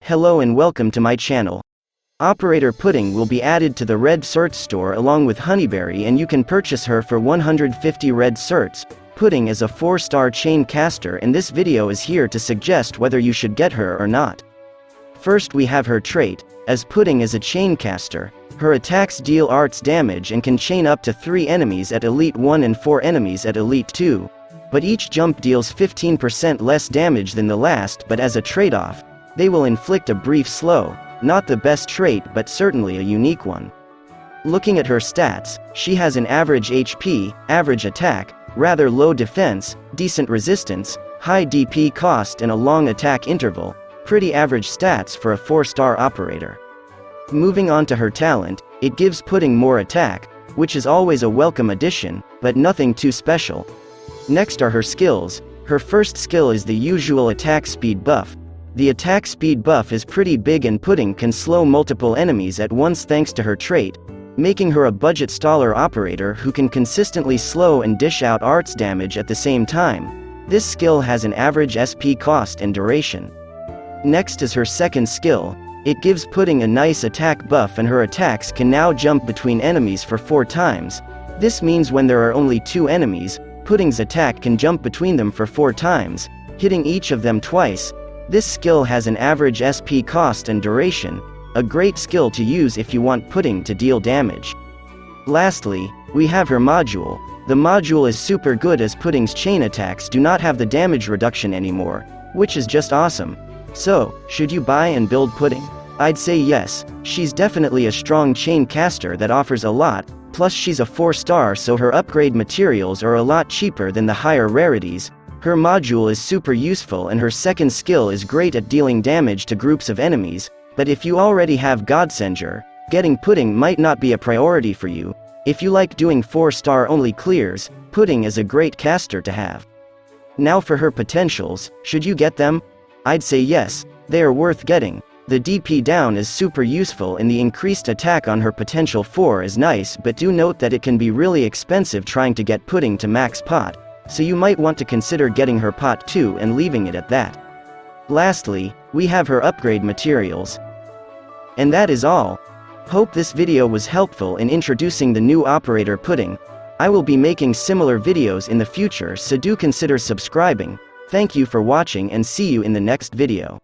Hello and welcome to my channel. Operator Pudding will be added to the red certs store along with Honeyberry, and you can purchase her for 150 red certs. Pudding is a 4-star chain caster, and this video is here to suggest whether you should get her or not. First we have her trait. As Pudding is a chain caster, her attacks deal arts damage and can chain up to 3 enemies at Elite 1 and 4 enemies at Elite 2. But each jump deals 15% less damage than the last, but as a trade-off, they will inflict a brief slow. Not the best trait, but certainly a unique one. Looking at her stats, she has an average HP, average attack, rather low defense, decent resistance, high DP cost and a long attack interval. Pretty average stats for a 4-star operator. Moving on to her talent, it gives Pudding more attack, which is always a welcome addition, but nothing too special. Next are her skills. Her first skill is the usual attack speed buff. The attack speed buff is pretty big, and Pudding can slow multiple enemies at once thanks to her trait, making her a budget staller operator who can consistently slow and dish out arts damage at the same time. This skill has an average SP cost and duration. Next is her second skill. It gives Pudding a nice attack buff, and her attacks can now jump between enemies for 4 times. This means when there are only 2 enemies, Pudding's attack can jump between them for 4 times, hitting each of them twice. This skill has an average SP cost and duration, a great skill to use if you want Pudding to deal damage. Lastly, we have her module. The module is super good as Pudding's chain attacks do not have the damage reduction anymore, which is just awesome. So, should you buy and build Pudding? I'd say yes. She's definitely a strong chain caster that offers a lot, plus she's a 4-star, so her upgrade materials are a lot cheaper than the higher rarities. Her module is super useful, and her second skill is great at dealing damage to groups of enemies, but if you already have Godsenger, getting Pudding might not be a priority for you. If you like doing 4-star only clears, Pudding is a great caster to have. Now for her potentials, should you get them? I'd say yes, they are worth getting. The DP down is super useful, and the increased attack on her potential 4 is nice, but do note that it can be really expensive trying to get Pudding to max pot. So you might want to consider getting her pot 2 and leaving it at that. Lastly, we have her upgrade materials. And that is all. Hope this video was helpful in introducing the new operator Pudding. I will be making similar videos in the future, so do consider subscribing. Thank you for watching and see you in the next video.